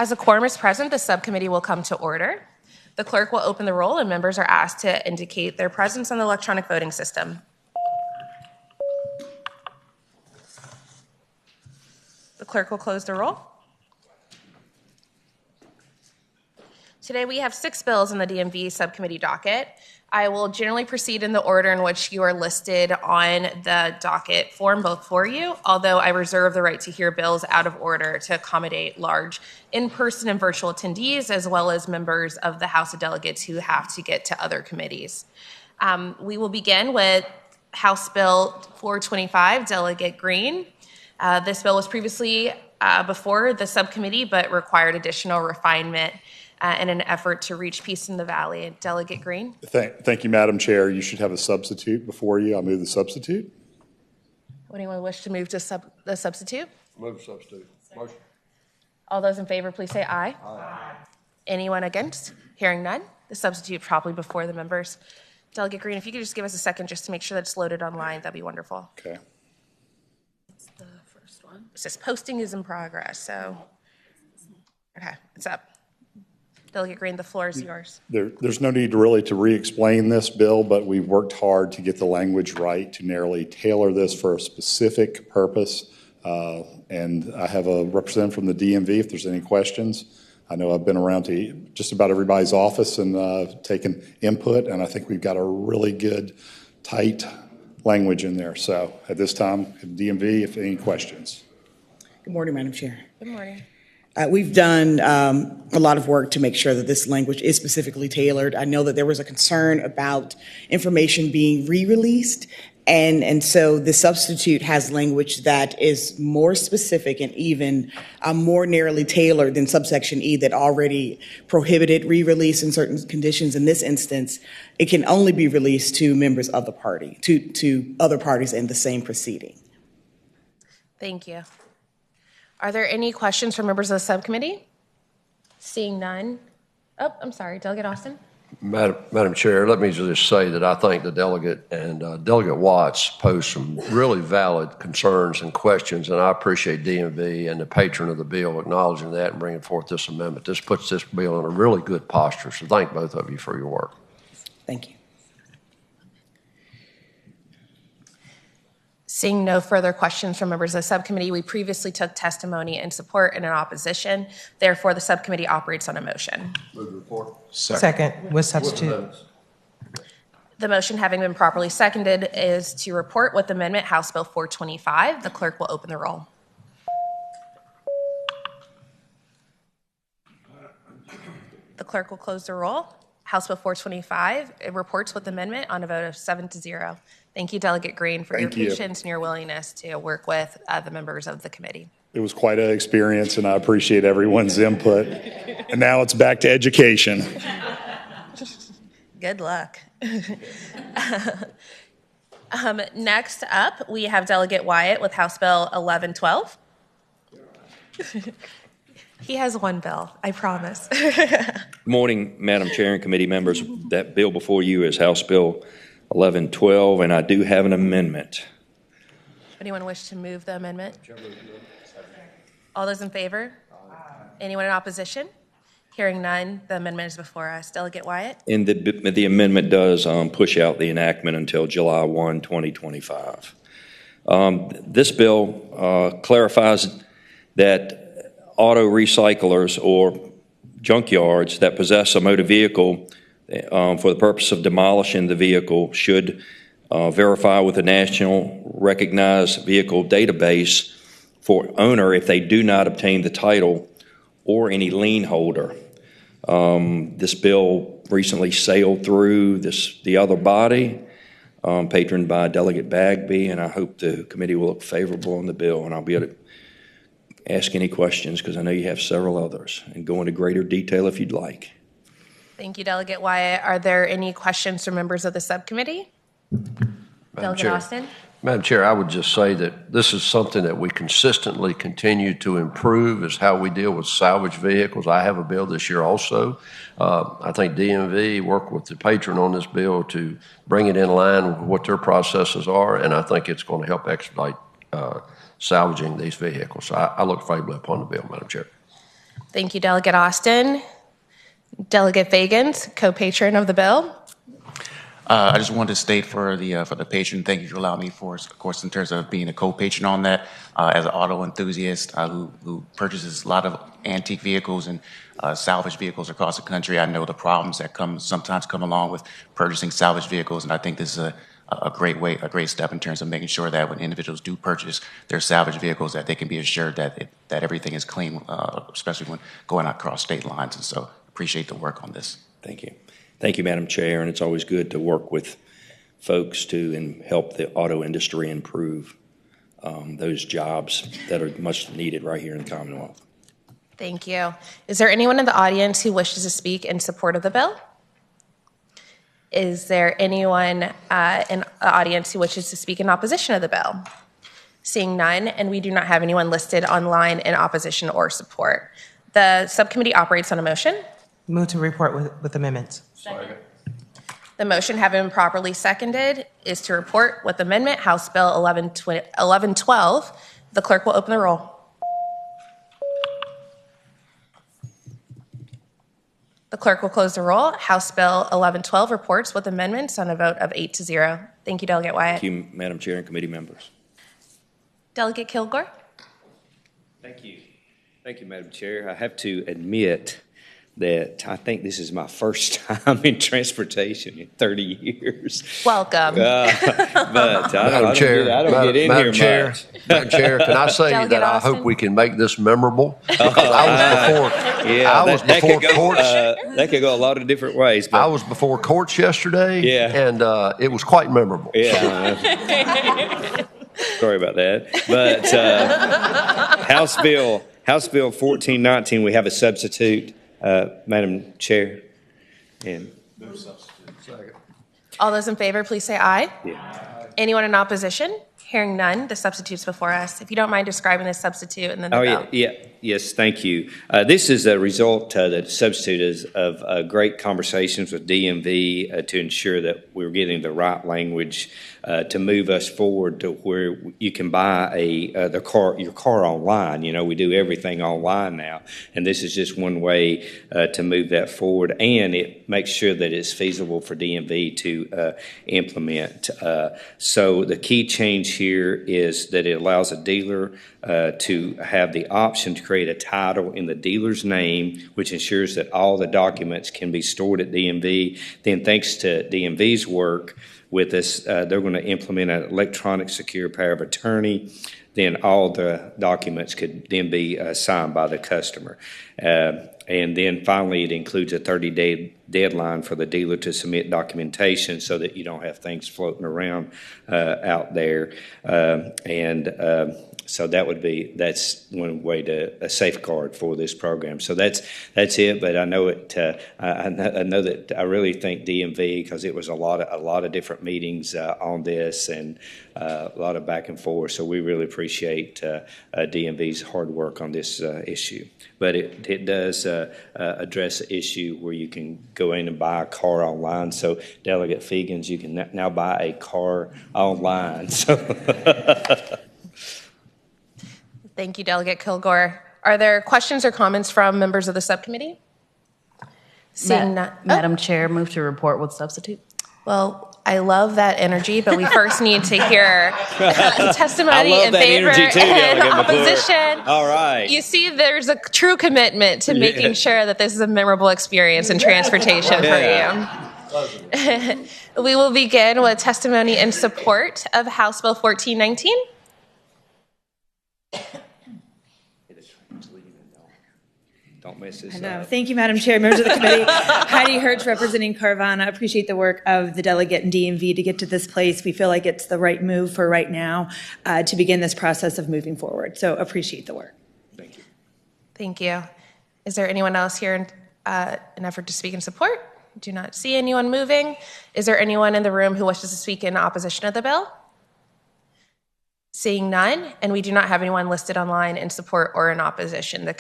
As a quorum is present, the subcommittee will come to order. The clerk will open the roll and members are asked to indicate their presence on the electronic voting system. The clerk will close the roll. Today we have 6 bills in the DMV subcommittee docket. I will generally proceed in the order in which you are listed on the docket form before you, although I reserve the right to hear bills out of order to accommodate large in-person and virtual attendees, as well as members of the House of Delegates who have to get to other committees. We will begin with House Bill 425, Delegate Green. This bill was previously before the subcommittee, but required additional refinement in an effort to reach peace in the valley. Delegate Green. Thank you, Madam Chair. You should have a substitute before you. I'll move the substitute. Would anyone wish to move to the substitute? Move the substitute. Motion. All those in favor, please say aye. Aye. Anyone against? Hearing none. The substitute probably before the members. Delegate Green, if you could just give us a second just to make sure that it's loaded online, that'd be wonderful. Okay. It's the first one. It says posting is in progress, so. Okay, it's up. Delegate Green, the floor is yours. There's no need to re-explain this bill, but we've worked hard to get the language right to narrowly tailor this for a specific purpose. And I have a representative from the DMV if there's any questions. I know I've been around to just about everybody's office and taken input, and I think we've got a really good, tight language in there. So at this time, DMV, if any questions. Good morning, Madam Chair. Good morning. We've done a lot of work to make sure that this language is specifically tailored. I know that there was a concern about information being re-released, and so the substitute has language that is more specific and even more narrowly tailored than subsection E that already prohibited re-release in certain conditions. In this instance, it can only be released to members of the party, to other parties in the same proceeding. Thank you. Are there any questions from members of the subcommittee? Seeing none. Oh, I'm sorry, Delegate Austin. Madam Chair, let me just say that I think the delegate and Delegate Watts posed some really valid concerns and questions, and I appreciate DMV and the patron of the bill acknowledging that and bringing forth this amendment. This puts this bill in a really good posture, so thank both of you for your work. Thank you. Seeing no further questions from members of the subcommittee, we previously took testimony in support and in opposition. Therefore, the subcommittee operates on a motion. Move the report. Second with substitute. The motion having been properly seconded is to report with amendment House Bill 425. The clerk will open the roll. The clerk will close the roll. House Bill 425, it reports with amendment on a vote of 7-0. Thank you, Delegate Green, for your patience and your willingness to work with the members of the committee. It was quite an experience, and I appreciate everyone's input. And now it's back to education. Good luck. Next up, we have Delegate Wyatt with House Bill 1112. He has one bill, I promise. Good morning, Madam Chair and committee members. That bill before you is House Bill 1112, and I do have an amendment. Anyone wish to move the amendment? All those in favor? Anyone in opposition? Hearing none, the amendment is before us. Delegate Wyatt? And the amendment does push out the enactment until July 1, 2025. This bill clarifies that auto recyclers or junkyards that possess a motor vehicle for the purpose of demolishing the vehicle should verify with the National Recognized Vehicle Database for owner if they do not obtain the title or any lien holder. This bill recently sailed through the other body, patroned by Delegate Bagby, and I hope the committee will look favorable on the bill, and I'll be able to ask any questions because I know you have several others and go into greater detail if you'd like. Thank you, Delegate Wyatt. Are there any questions from members of the subcommittee? Delegate Austin? Madam Chair, I would just say that this is something that we consistently continue to improve is how we deal with salvage vehicles. I have a bill this year also. I think DMV worked with the patron on this bill to bring it in line with what their processes are, and I think it's going to help expedite salvaging these vehicles. So I look favorably upon the bill, Madam Chair. Thank you, Delegate Austin. Delegate Fagans, co-patron of the bill. I just wanted to state for the patron, thank you for allowing me of course, in terms of being a co-patron on that. As an auto enthusiast who purchases a lot of antique vehicles and salvage vehicles across the country, I know the problems that sometimes come along with purchasing salvage vehicles, and I think this is a great step in terms of making sure that when individuals do purchase their salvage vehicles, that they can be assured that everything is clean, especially when going across state lines. And so, appreciate the work on this. Thank you. Thank you, Madam Chair, and it's always good to work with folks and help the auto industry improve those jobs that are much needed right here in the Commonwealth. Thank you. Is there anyone in the audience who wishes to speak in support of the bill? Is there anyone in the audience who wishes to speak in opposition of the bill? Seeing none, and we do not have anyone listed online in opposition or support. The subcommittee operates on a motion. Move to report with amendments. Second. The motion having been properly seconded is to report with amendment House Bill 1112. The clerk will open the roll. The clerk will close the roll. House Bill 1112 reports with amendments on a vote of 8-0. Thank you, Delegate Wyatt. Thank you, Madam Chair and committee members. Delegate Kilgore. Thank you. Thank you, Madam Chair. I have to admit that I think this is my first time in transportation in 30 years. Welcome. But Madam Chair, I don't get in Madam here Chair, much. Madam Chair, can I say Delegate that Austin? I hope we can make this memorable? Because I was before courts. That could go a lot of different ways. But I was before courts yesterday, Yeah. and it was quite memorable. Yeah. Sorry about that. But House Bill 1419, we have a substitute, Madam Chair. And All those in favor, please say aye. yeah. Anyone in opposition? Hearing none, the substitute's before us. If you don't mind describing the substitute and then the Oh, bill. yes, thank you. This is a result, the substitute is of great conversations with DMV to ensure that we're getting the right language to move us forward to where you can buy your car online. You know, we do everything online now, and this is just one way to move that forward, and it makes sure that it's feasible for DMV to implement. So the key change here is that it allows a dealer to have the option to create a title in the dealer's name, which ensures that all the documents can be stored at DMV. Then thanks to DMV's work with us, they're going to implement an electronic secure power of attorney. Then all the documents could then be signed by the customer. And then finally, it includes a 30-day deadline for the dealer to submit documentation so that you don't have things floating around out there. So that's one way to safeguard for this program. So that's it. But I know it. I know that I really thank DMV because it was a lot of different meetings on this and a lot of back and forth. So we really appreciate DMV's hard work on this issue. But it does address the issue where you can go in and buy a car online. So Delegate Fegans, you can now buy a car online. So. Thank you, Delegate Kilgore. Are there questions or comments from members of the subcommittee? Seeing none. Madam Chair, move to report with substitute. Well, I love that energy, but we first need to hear testimony in favor and opposition. All right. You see, there's a true commitment to making sure that this is a memorable experience in transportation for you. We will begin with testimony in support of House Bill 1419. Don't mess this I know. up. Thank you, Madam Chair, members of the committee. Heidi Hertz representing Carvana. Appreciate the work of the delegate and DMV to get to this place. We feel like it's the right move for right now to begin this process of moving forward. So appreciate the work. Thank you. Thank you. Is there anyone else here in an effort to speak in support? Do not see anyone moving. Is there anyone in the room who wishes to speak in opposition of the bill? Seeing none, and we do not have anyone listed online in support or in opposition. The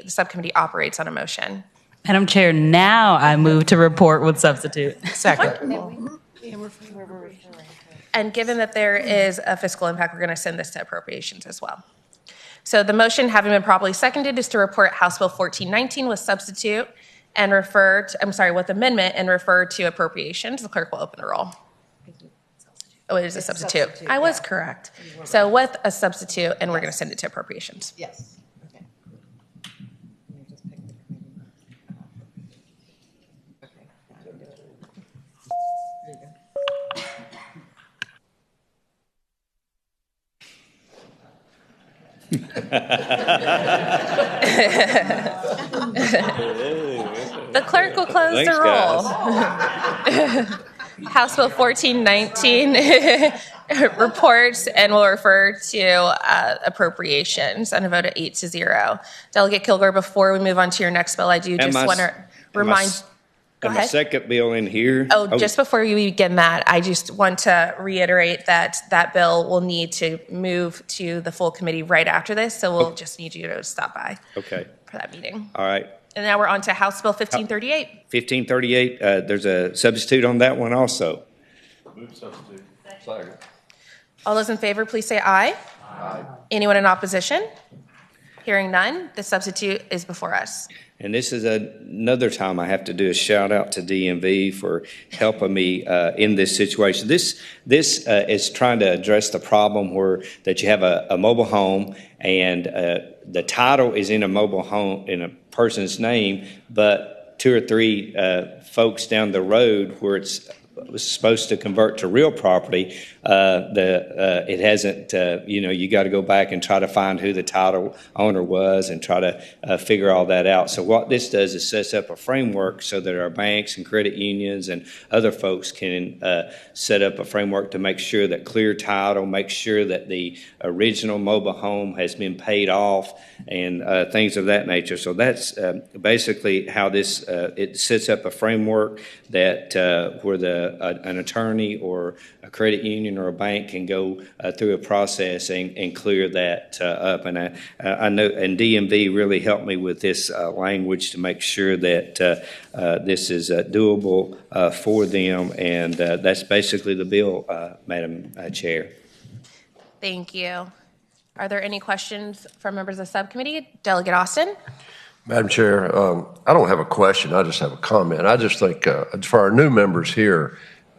subcommittee operates on a motion. Madam Chair, now I move to report with substitute. Second. And given that there is a fiscal impact, we're going to send this to appropriations as well. So the motion having been properly seconded is to report House Bill 1419 with substitute and refer to, with amendment and refer to appropriations. The clerk will open the roll. Oh, it is a substitute. I was correct. So with a substitute, and we're going to send it to appropriations. Yes. Okay. The clerk will close the roll. House Bill 1419 reports and will refer to appropriations on a vote of 8-0. Delegate Kilgore, before we move on to your next bill, I do just want to remind. Go And ahead. my second bill in here. Oh, just before we begin that, I just want to reiterate that that bill will need to move to the full committee right after this, so we'll just need you to stop by Okay. for that meeting. All right. And now we're on to House Bill 1538. 1538, there's a substitute on that one also. Move substitute. Second. All those in favor, please say aye. Aye. Anyone in opposition? Hearing none, the substitute is before us. And this is another time I have to do a shout out to DMV for helping me in this situation. This is trying to address the problem that you have a mobile home and the title is in a mobile home in a person's name, but 2 or 3 folks down the road where it was supposed to convert to real property, it hasn't, you got to go back and try to find who the title owner was and try to figure all that out. So what this does is sets up a framework so that our banks and credit unions and other folks can set up a framework to make sure that clear title, make sure that the original mobile home has been paid off and things of that nature. So that's basically how this, it sets up a framework that where an attorney or a credit union or a bank can go through a process and clear that up. And I know, and DMV really helped me with this language to make sure that this is doable for them. And that's basically the bill, Madam Chair. Thank you. Are there any questions from members of the subcommittee? Delegate Austin? Madam Chair, I don't have a question. I just have a comment. I just think for our new members here,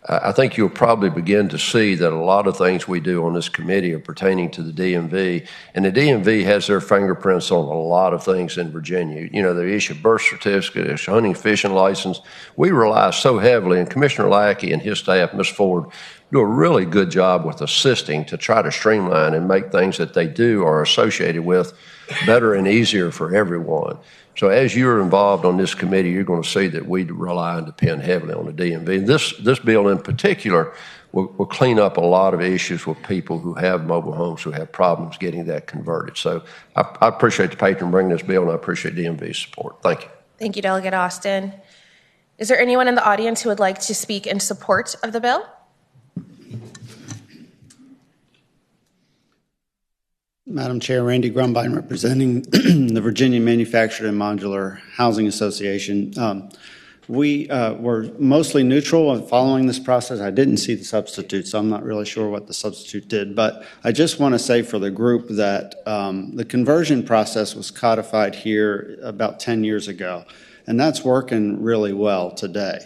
I think you'll probably begin to see that a lot of things we do on this committee are pertaining to the DMV, and the DMV has their fingerprints on a lot of things in Virginia. You know, they issue birth certificates, hunting, fishing license. We rely so heavily, and Commissioner Lackey and his staff, Ms. Ford, do a really good job with assisting to try to streamline and make things that they do are associated with better and easier for everyone. So as you're involved on this committee, you're going to see that we rely and depend heavily on the DMV. This bill in particular will clean up a lot of issues with people who have mobile homes who have problems getting that converted. So I appreciate the patron bringing this bill, and I appreciate DMV's support. Thank you. Thank you, Delegate Austin. Is there anyone in the audience who would like to speak in support of the bill? Madam Chair, Randy Grumbine representing the Virginia Manufactured and Modular Housing Association. We were mostly neutral in following this process. I didn't see the substitute, so I'm not really sure what the substitute did. But I just want to say for the group that the conversion process was codified here about 10 years ago, and that's working really well today.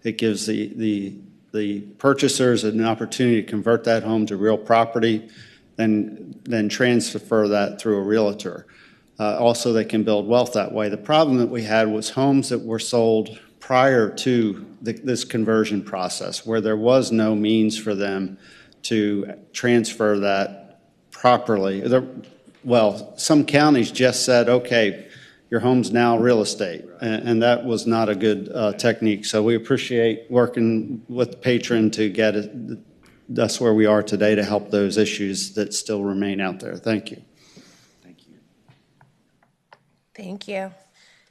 It gives the purchasers an opportunity to convert that home to real property, then transfer that through a realtor. Also, they can build wealth that way. The problem that we had was homes that were sold prior to this conversion process, where there was no means for them to transfer that properly. Well, some counties just said, okay, your home's now real estate, and that was not a good technique. So we appreciate working with the patron to get us where we are today to help those issues that still remain out there. Thank you. Thank you. Thank you.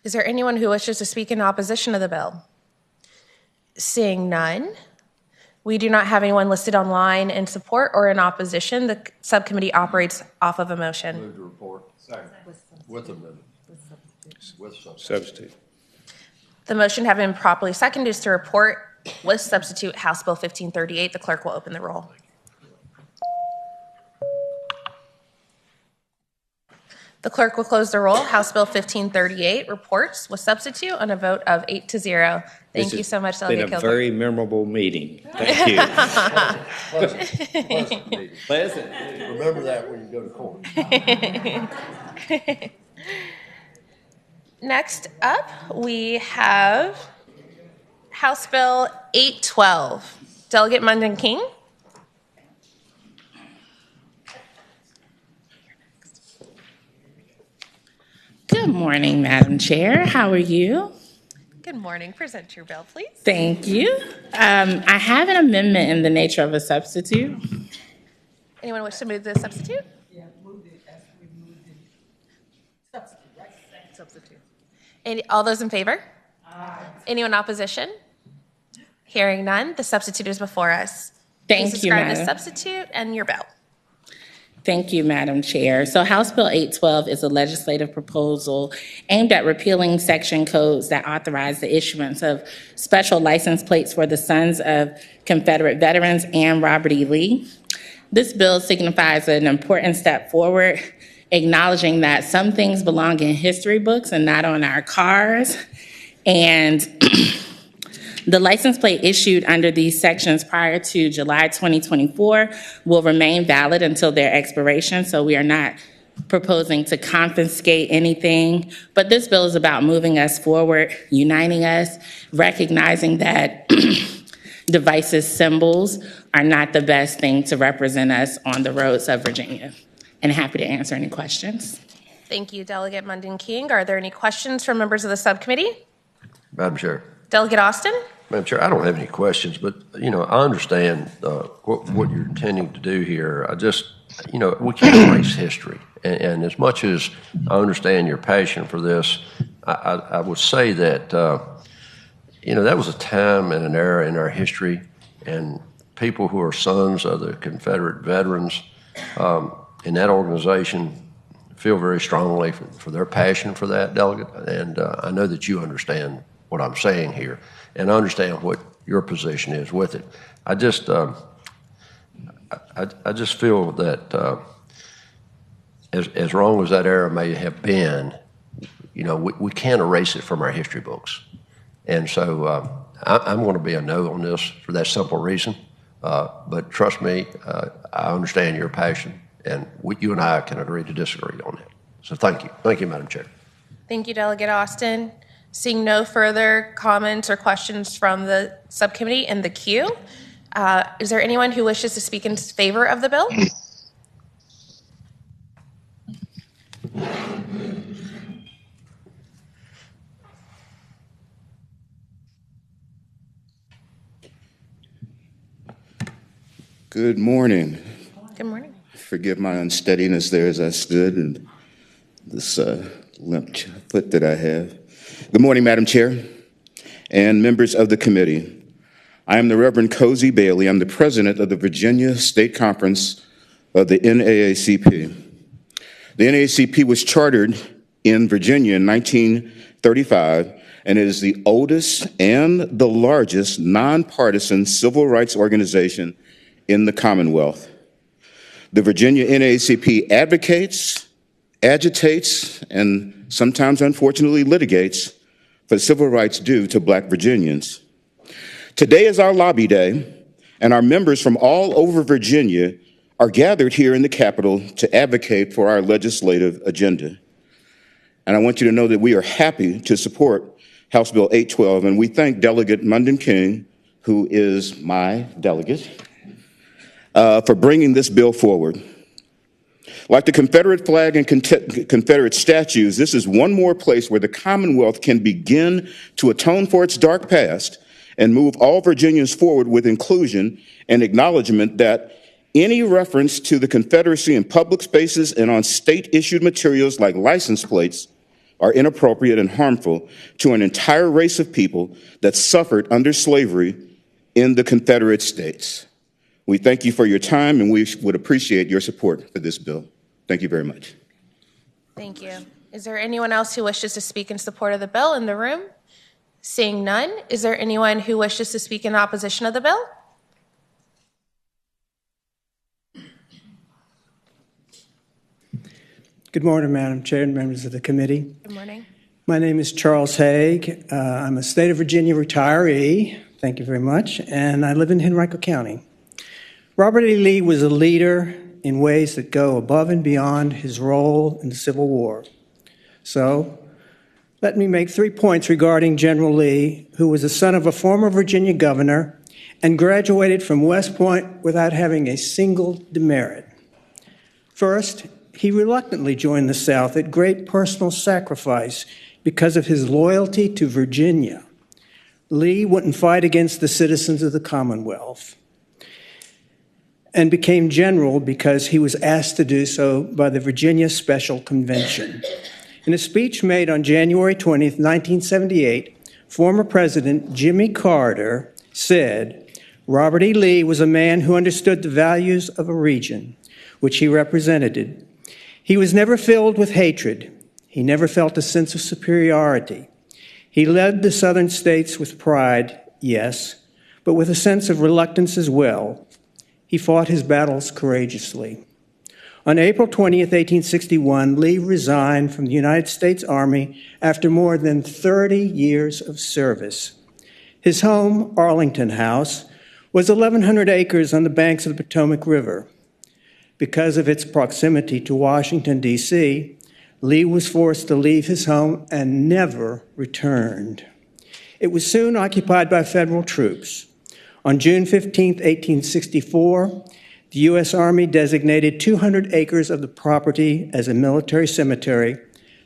Is there anyone who wishes to speak in opposition to the bill? Seeing none, we do not have anyone listed online in support or in opposition. The subcommittee operates off of a motion. Move to report. Second. With amendment. With Substitute. The motion having been properly seconded is to report with substitute House Bill 1538. The clerk will open the roll. The clerk will close the roll. House Bill 1538 reports with substitute on a vote of 8-0. Thank you so much, Delegate It's been a Kilgore. very memorable meeting. Thank you. Pleasant. Remember that when you go to court. Next up, we have House Bill 812. Delegate Munden King. Good morning, Madam Chair. How are you? Good morning. Present your bill, please. Thank you. I have an amendment in the nature of a substitute. Anyone wish to move the substitute? Yeah, move it as we moved it. Substitute, right? Substitute. All those in favor? Aye. Anyone in opposition? Hearing none, the substitute is before us. Thank Please you, describe the Madam. substitute and your bill. Thank you, Madam Chair. So House Bill 812 is a legislative proposal aimed at repealing section codes that authorize the issuance of special license plates for the sons of Confederate veterans and Robert E. Lee. This bill signifies an important step forward, acknowledging that some things belong in history books and not on our cars. And the license plate issued under these sections prior to July 2024 will remain valid until their expiration, so we are not proposing to confiscate anything. But this bill is about moving us forward, uniting us, recognizing that devices symbols are not the best thing to represent us on the roads of Virginia. And happy to answer any questions. Thank you, Delegate Munden King. Are there any questions from members of the subcommittee? Madam Chair. Delegate Austin? Madam Chair, I don't have any questions, but, I understand what you're intending to do here. I just, we can't erase history. And as much as I understand your passion for this, I would say that, that was a time and an era in our history, and people who are sons of the Confederate veterans in that organization feel very strongly for their passion for that, Delegate. And I know that you understand what I'm saying here, and I understand what your position is with it. I just feel that as wrong as that era may have been, we can't erase it from our history books. And so I'm going to be a no on this for that simple reason. But trust me, I understand your passion, and you and I can agree to disagree on that. So thank you. Thank you, Madam Chair. Thank you, Delegate Austin. Seeing no further comments or questions from the subcommittee in the queue, is there anyone who wishes to speak in favor of the bill? Good morning. Good morning. Forgive my unsteadiness there as I stood and this limp foot that I have. Good morning, Madam Chair and members of the committee. I am the Reverend Cozy Bailey. I'm the president of the Virginia State Conference of the NAACP. The NAACP was chartered in Virginia in 1935, and it is the oldest and the largest nonpartisan civil rights organization in the Commonwealth. The Virginia NAACP advocates, agitates, and sometimes unfortunately litigates for civil rights due to Black Virginians. Today is our lobby day, and our members from all over Virginia are gathered here in the Capitol to advocate for our legislative agenda. And I want you to know that we are happy to support House Bill 812, and we thank Delegate Munden King, who is my delegate, for bringing this bill forward. Like the Confederate flag and Confederate statues, this is one more place where the Commonwealth can begin to atone for its dark past and move all Virginians forward with inclusion and acknowledgement that any reference to the Confederacy in public spaces and on state-issued materials like license plates are inappropriate and harmful to an entire race of people that suffered under slavery in the Confederate States. We thank you for your time, and we would appreciate your support for this bill. Thank you very much. Thank you. Is there anyone else who wishes to speak in support of the bill in the room? Seeing none, is there anyone who wishes to speak in opposition of the bill? Good morning, Madam Chair and members of the committee. Good morning. My name is Charles Haig. I'm a state of Virginia retiree. Thank you very much. And I live in Henrico County. Robert E. Lee was a leader in ways that go above and beyond his role in the Civil War. So, let me make 3 points regarding General Lee, who was the son of a former Virginia governor and graduated from West Point without having a single demerit. First, he reluctantly joined the South at great personal sacrifice because of his loyalty to Virginia. Lee wouldn't fight against the citizens of the Commonwealth and became general because he was asked to do so by the Virginia Special Convention. In a speech made on January 20th, 1978, former President Jimmy Carter said, "Robert E. Lee was a man who understood the values of a region which he represented. He was never filled with hatred. He never felt a sense of superiority. He led the Southern states with pride, yes, but with a sense of reluctance as well. He fought his battles courageously." On April 20th, 1861, Lee resigned from the United States Army after more than 30 years of service. His home, Arlington House, was 1,100 acres on the banks of the Potomac River. Because of its proximity to Washington, D.C., Lee was forced to leave his home and never returned. It was soon occupied by federal troops. On June 15, 1864, the U.S. Army designated 200 acres of the property as a military cemetery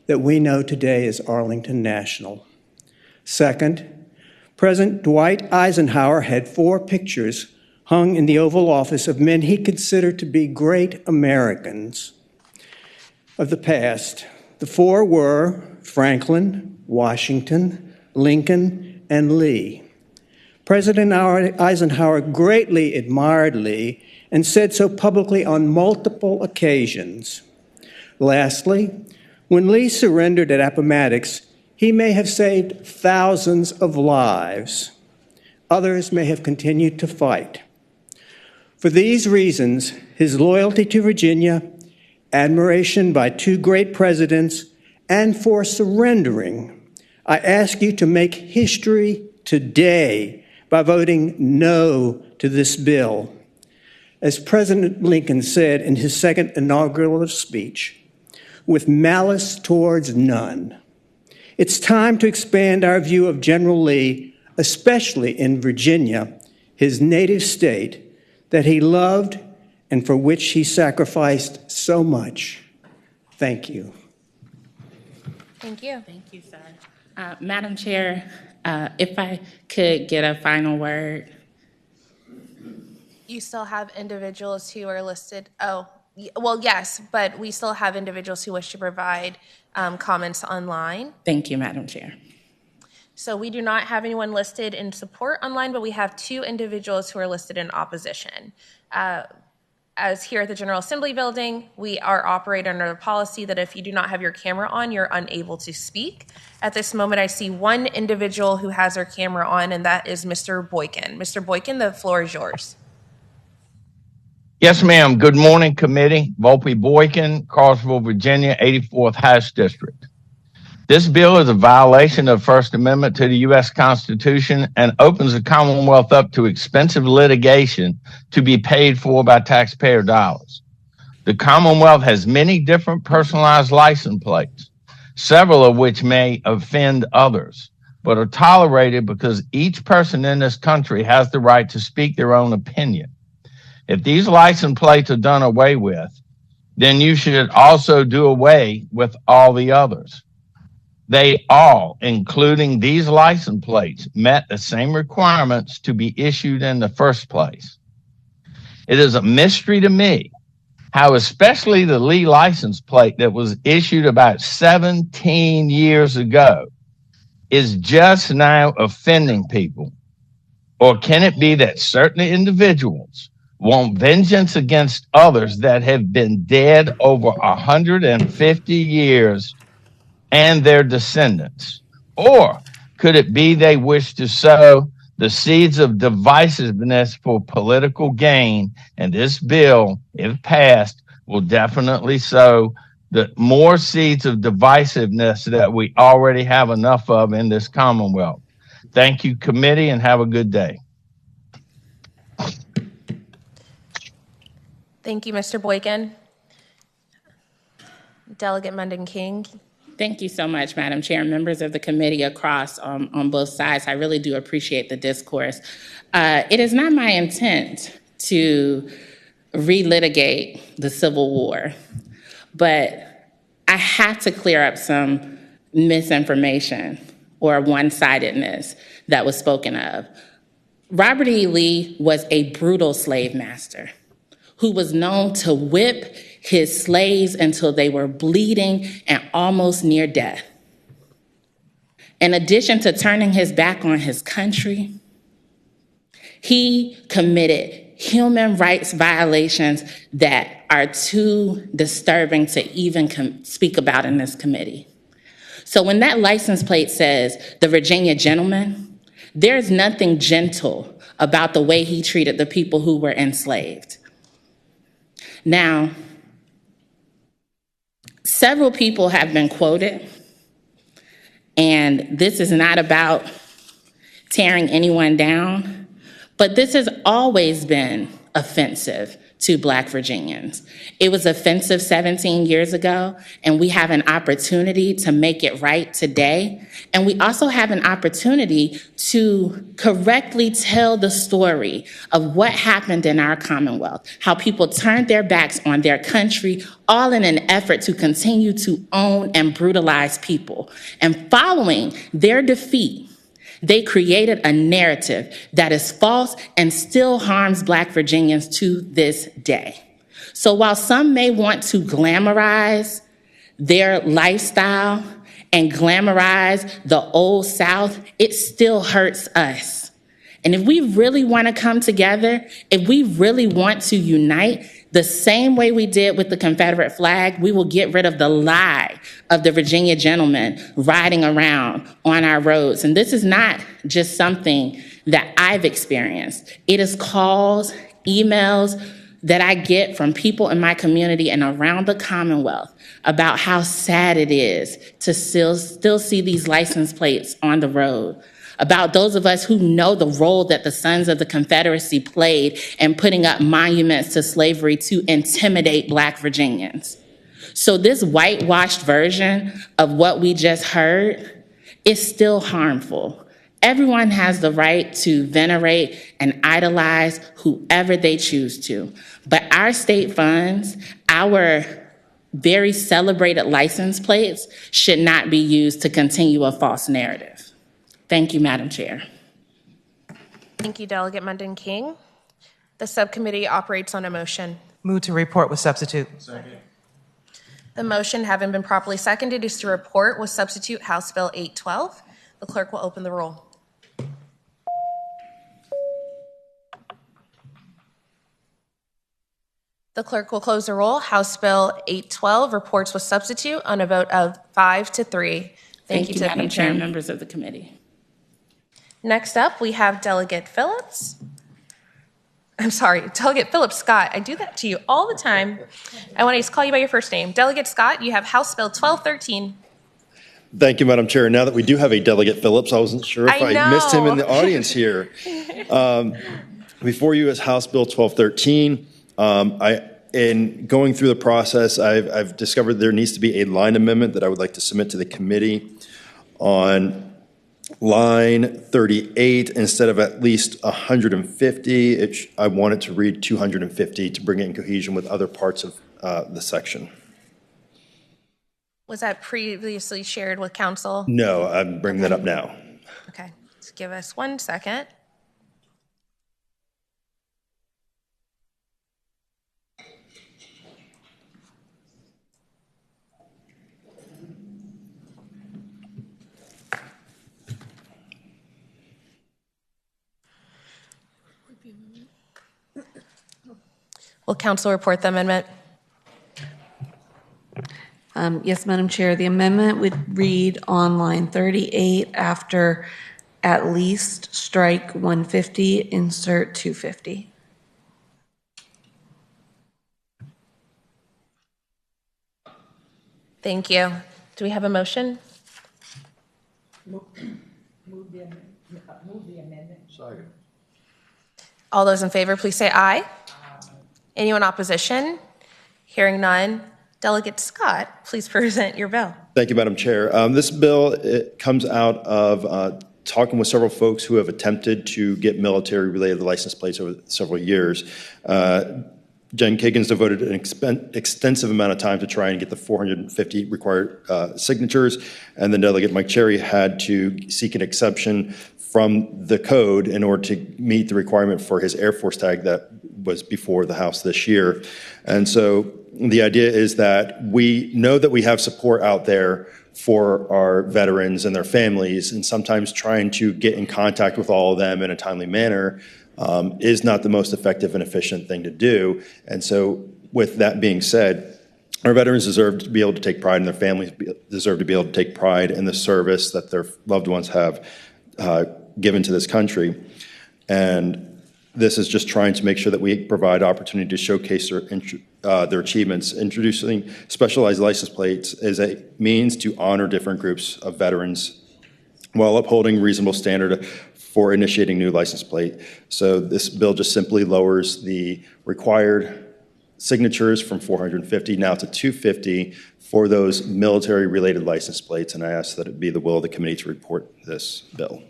that we know today as Arlington National. Second, President Dwight Eisenhower had 4 pictures hung in the Oval Office of men he considered to be great Americans of the past. The 4 were Franklin, Washington, Lincoln, and Lee. President Eisenhower greatly admired Lee and said so publicly on multiple occasions. Lastly, when Lee surrendered at Appomattox, he may have saved thousands of lives. Others may have continued to fight. For these reasons, his loyalty to Virginia, admiration by 2 great presidents, and for surrendering, I ask you to make history today by voting no to this bill. As President Lincoln said in his second inaugural speech, with malice towards none. It's time to expand our view of General Lee, especially in Virginia, his native state, that he loved and for which he sacrificed so much. Thank you. Thank you. Thank you, sir. Madam Chair, if I could get a final word. You still have individuals who are listed. Oh, well, yes, but we still have individuals who wish to provide comments online. Thank you, Madam Chair. So we do not have anyone listed in support online, but we have 2 individuals who are listed in opposition. As here at the General Assembly building, we are operating under the policy that if you do not have your camera on, you're unable to speak. At this moment, I see 1 individual who has their camera on, and that is Mr. Boykin. Mr. Boykin, the floor is yours. Yes, ma'am. Good morning, committee. Volpe Boykin, Cartersville, Virginia, 84th House District. This bill is a violation of First Amendment to the U.S. Constitution and opens the Commonwealth up to expensive litigation to be paid for by taxpayer dollars. The Commonwealth has many different personalized license plates, several of which may offend others, but are tolerated because each person in this country has the right to speak their own opinion. If these license plates are done away with, then you should also do away with all the others. They all, including these license plates, met the same requirements to be issued in the first place. It is a mystery to me how especially the Lee license plate that was issued about 17 years ago is just now offending people. Or can it be that certain individuals want vengeance against others that have been dead over 150 years and their descendants? Or could it be they wish to sow the seeds of divisiveness for political gain? And this bill, if passed, will definitely sow the more seeds of divisiveness that we already have enough of in this Commonwealth. Thank you, committee, and have a good day. Thank you, Mr. Boykin. Delegate Mundon King. Thank you so much, Madam Chair, and members of the committee across on both sides. I really do appreciate the discourse. It is not my intent to relitigate the Civil War, but I have to clear up some misinformation or one-sidedness that was spoken of. Robert E. Lee was a brutal slave master who was known to whip his slaves until they were bleeding and almost near death. In addition to turning his back on his country, he committed human rights violations that are too disturbing to even speak about in this committee. So when that license plate says the Virginia gentleman, there's nothing gentle about the way he treated the people who were enslaved. Now, several people have been quoted, and this is not about tearing anyone down, but this has always been offensive to Black Virginians. It was offensive 17 years ago, and we have an opportunity to make it right today. And we also have an opportunity to correctly tell the story of what happened in our Commonwealth, how people turned their backs on their country, all in an effort to continue to own and brutalize people. And following their defeat, they created a narrative that is false and still harms Black Virginians to this day. So while some may want to glamorize their lifestyle and glamorize the old South, it still hurts us. And if we really want to come together, if we really want to unite, the same way we did with the Confederate flag, we will get rid of the lie of the Virginia gentleman riding around on our roads. And this is not just something that I've experienced. It is calls, emails that I get from people in my community and around the Commonwealth about how sad it is to still see these license plates on the road, about those of us who know the role that the Sons of the Confederacy played in putting up monuments to slavery to intimidate Black Virginians. So this whitewashed version of what we just heard is still harmful. Everyone has the right to venerate and idolize whoever they choose to. But our state funds, our very celebrated license plates, should not be used to continue a false narrative. Thank you, Madam Chair. Thank you, Delegate Mundon King. The subcommittee operates on a motion. Move to report with substitute. Second. The motion, having been properly seconded, is to report with substitute House Bill 812. The clerk will open the roll. The clerk will close the roll. House Bill 812 reports with substitute on a vote of 5-3. Thank you, Madam Chair and members of the committee. Next up, we have Delegate Phillips. I'm sorry, Delegate Phillips Scott. I do that to you all the time. I want to call you by your first name. Delegate Scott, you have House Bill 1213. Thank you, Madam Chair. Now that we do have a Delegate Phillips, I wasn't sure if I missed him in the audience here. Before you is House Bill 1213. In going through the process, I've discovered there needs to be a line amendment that I would like to submit to the committee on line 38. Instead of at least 150, I want it to read 250 to bring it in cohesion with other parts of the section. Was that previously shared with council? No, I'm bringing that up now. Okay, just give us 1 second. Will council report the amendment? Yes, Madam Chair. The amendment would read on line 38 after at least strike 150, insert 250. Thank you. Do we have a motion? Move the amendment. Second. All those in favor, please say aye. Anyone opposition? Hearing none. Delegate Scott, please present your bill. Thank you, Madam Chair. This bill, it comes out of talking with several folks who have attempted to get military-related license plates over several years. Jen Kagan's devoted an extensive amount of time to try and get the 450 required signatures, and then Delegate Mike Cherry had to seek an exception from the code in order to meet the requirement for his Air Force tag that was before the House this year. And so the idea is that we know that we have support out there for our veterans and their families, and sometimes trying to get in contact with all of them in a timely manner is not the most effective and efficient thing to do. And so with that being said, our veterans deserve to be able to take pride, and their families deserve to be able to take pride in the service that their loved ones have given to this country. And this is just trying to make sure that we provide opportunity to showcase their achievements. Introducing specialized license plates is a means to honor different groups of veterans while upholding reasonable standard for initiating new license plate. So this bill just simply lowers the required signatures from 450 now to 250 for those military-related license plates, and I ask that it be the will of the committee to report this bill.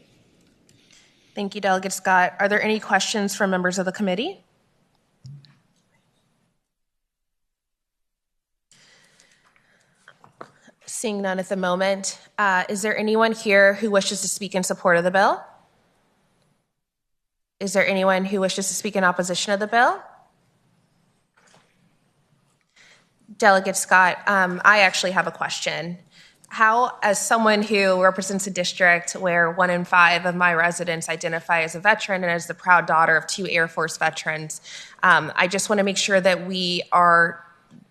Thank you, Delegate Scott. Are there any questions from members of the committee? Seeing none at the moment, is there anyone here who wishes to speak in support of the bill? Is there anyone who wishes to speak in opposition of the bill? Delegate Scott, I actually have a question. How, as someone who represents a district where 1 in 5 of my residents identify as a veteran and as the proud daughter of 2 Air Force veterans, I just want to make sure that we are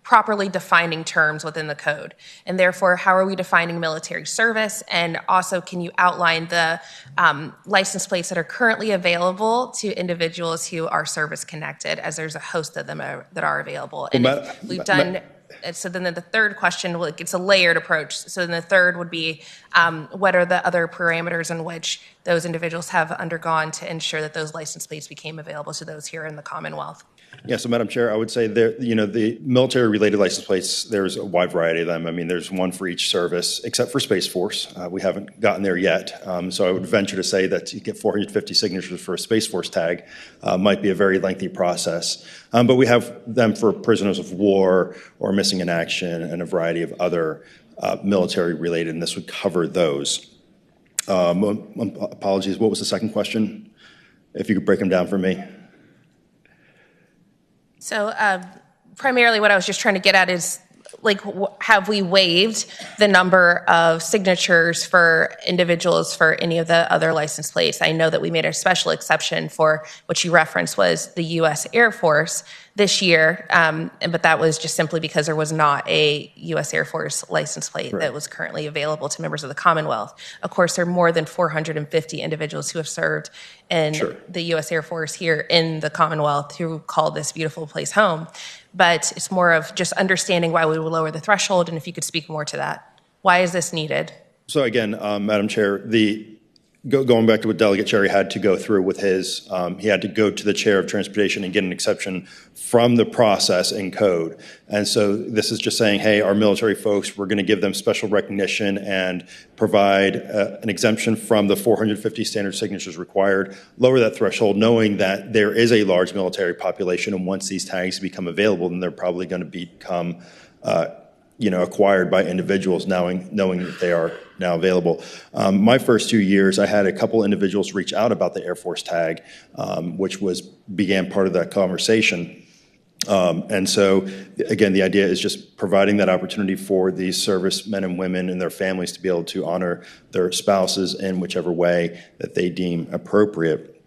properly defining terms within the code. And therefore, how are we defining military service? And also, can you outline the license plates that are currently available to individuals who are service connected, as there's a host of them that are available? And if we've done... So then the third question, well, it's a layered approach. So then the third would be, what are the other parameters in which those individuals have undergone to ensure that those license plates became available to those here in the Commonwealth? Yeah, so Madam Chair, I would say there, the military-related license plates, there's a wide variety of them. I mean, there's one for each service, except for Space Force. We haven't gotten there yet. So I would venture to say that to get 450 signatures for a Space Force tag might be a very lengthy process. But we have them for prisoners of war or missing in action and a variety of other military-related, and this would cover those. Apologies, what was the second question? If you could break them down for me. So primarily what I was just trying to get at is, like, have we waived the number of signatures for individuals for any of the other license plates? I know that we made a special exception for what you referenced was the U.S. Air Force this year, but that was just simply because there was not a U.S. Air Force license plate that was currently available to members of the Commonwealth. Of course, there are more than 450 individuals who have served in the U.S. Air Force here in the Commonwealth who call this beautiful place home. But it's more of just understanding why we would lower the threshold, and if you could speak more to that. Why is this needed? So again, Madam Chair, going back to what Delegate Cherry had to go through with his, he had to go to the Chair of Transportation and get an exception from the process in code. And so this is just saying, hey, our military folks, we're going to give them special recognition and provide an exemption from the 450 standard signatures required, lower that threshold, knowing that there is a large military population, and once these tags become available, then they're probably going to become acquired by individuals knowing that they are now available. My first 2 years, I had a couple individuals reach out about the Air Force tag, which began part of that conversation. And so, again, the idea is just providing that opportunity for these servicemen and women and their families to be able to honor their spouses in whichever way that they deem appropriate.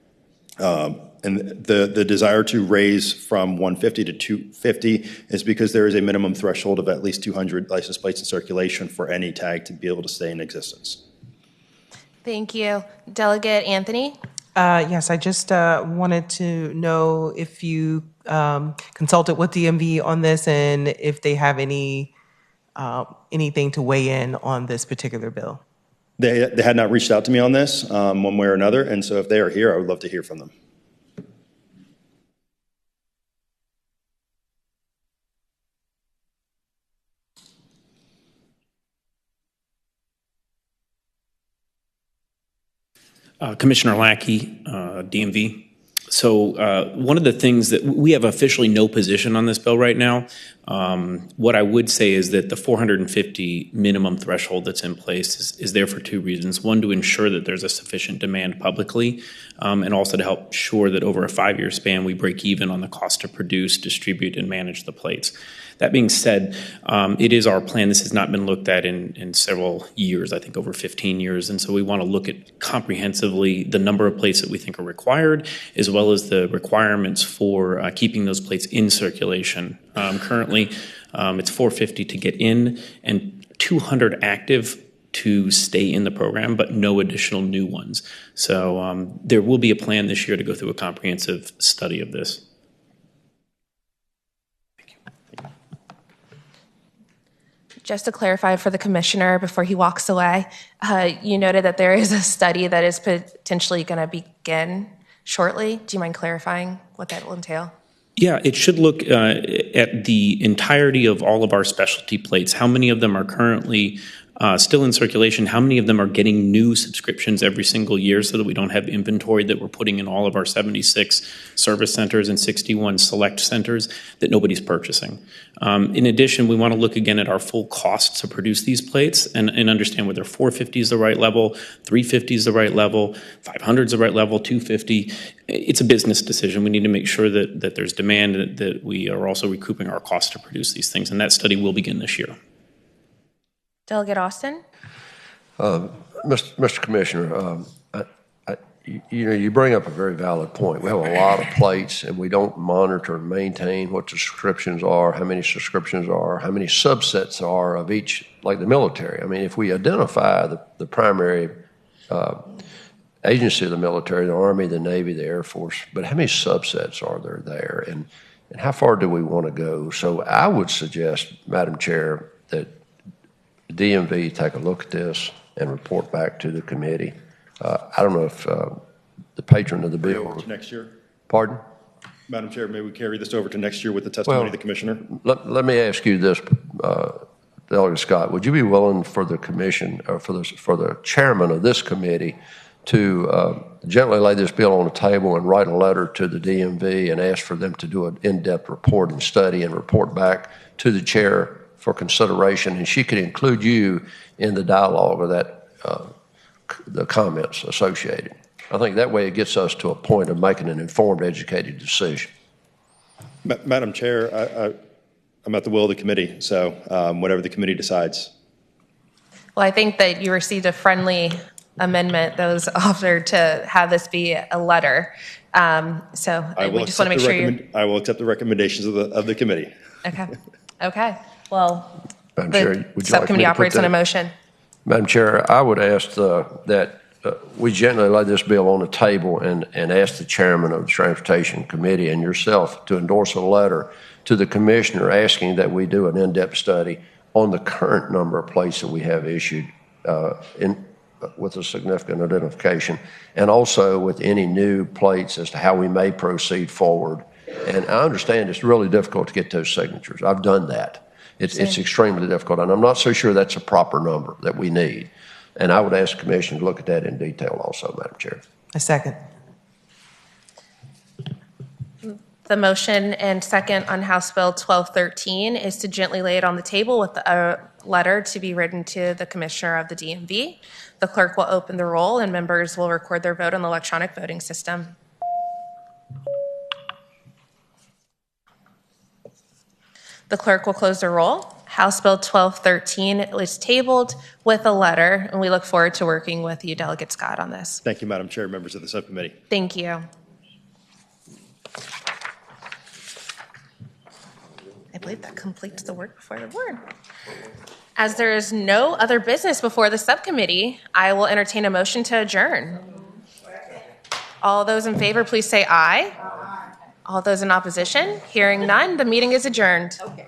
And the desire to raise from 150 to 250 is because there is a minimum threshold of at least 200 license plates in circulation for any tag to be able to stay in existence. Thank you. Delegate Anthony? Yes, I just wanted to know if you consulted with DMV on this and if they have any anything to weigh in on this particular bill? They had not reached out to me on this one way or another, and so if they are here, I would love to hear from them. Commissioner Lackey, DMV. So one of the things that we have officially no position on this bill right now. What I would say is that the 450 minimum threshold that's in place is there for two reasons. One, to ensure that there's a sufficient demand publicly, and also to help ensure that over a 5-year span, we break even on the cost to produce, distribute, and manage the plates. That being said, it is our plan. This has not been looked at in several years, I think over 15 years. And so we want to look at comprehensively the number of plates that we think are required, as well as the requirements for keeping those plates in circulation. Currently, it's 450 to get in and 200 active to stay in the program, but no additional new ones. So there will be a plan this year to go through a comprehensive study of this. Just to clarify for the commissioner before he walks away, you noted that there is a study that is potentially going to begin shortly. Do you mind clarifying what that will entail? Yeah, it should look at the entirety of all of our specialty plates. How many of them are currently still in circulation? How many of them are getting new subscriptions every single year so that we don't have inventory that we're putting in all of our 76 service centers and 61 select centers that nobody's purchasing? In addition, we want to look again at our full cost to produce these plates and understand whether 450 is the right level, 350 is the right level, 500 is the right level, 250. It's a business decision. We need to make sure that there's demand, that we are also recouping our cost to produce these things, and that study will begin this year. Delegate Austin? Mr. Commissioner, you bring up a very valid point. We have a lot of plates, and we don't monitor and maintain what the subscriptions are, how many subscriptions are, how many subsets are of each, like the military. I mean, if we identify the primary agency of the military, the Army, the Navy, the Air Force, but how many subsets are there, and how far do we want to go? So I would suggest, Madam Chair, that DMV take a look at this and report back to the committee. I don't know if the patron of the bill. Over to next year. Pardon? Madam Chair, may we carry this over to next year with the testimony of the commissioner? Let me ask you this, Delegate Scott. Would you be willing for the commission, or for the chairman of this committee, to gently lay this bill on the table and write a letter to the DMV and ask for them to do an in-depth report and study and report back to the chair for consideration, and she could include you in the dialogue of that, the comments associated. I think that way it gets us to a point of making an informed, educated decision. Madam Chair, I'm at the will of the committee, so whatever the committee decides. Well, I think that you received a friendly amendment that was offered to have this be a letter. So we just want to make sure I will accept the recommendations of the committee. Okay. Okay. Well, Madam the Chair, would you subcommittee like me to put operates on a that? motion. Madam Chair, I would ask that we gently lay this bill on the table and ask the chairman of the Transportation Committee and yourself to endorse a letter to the commissioner asking that we do an in-depth study on the current number of plates that we have issued with a significant identification, and also with any new plates as to how we may proceed forward. And I understand it's really difficult to get those signatures. I've done that. It's extremely difficult, and I'm not so sure that's a proper number that we need. And I would ask the commission to look at that in detail also, Madam Chair. A second. The motion and second on House Bill 1213 is to gently lay it on the table with a letter to be written to the commissioner of the DMV. The clerk will open the roll, and members will record their vote on the electronic voting system. The clerk will close the roll. House Bill 1213 is tabled with a letter, and we look forward to working with you, Delegate Scott, on this. Thank you, Madam Chair, members of the subcommittee. Thank you. I believe that completes the work before the board. As there is no other business before the subcommittee, I will entertain a motion to adjourn. All those in favor, please say aye. All those in opposition? Hearing none, the meeting is adjourned. Okay.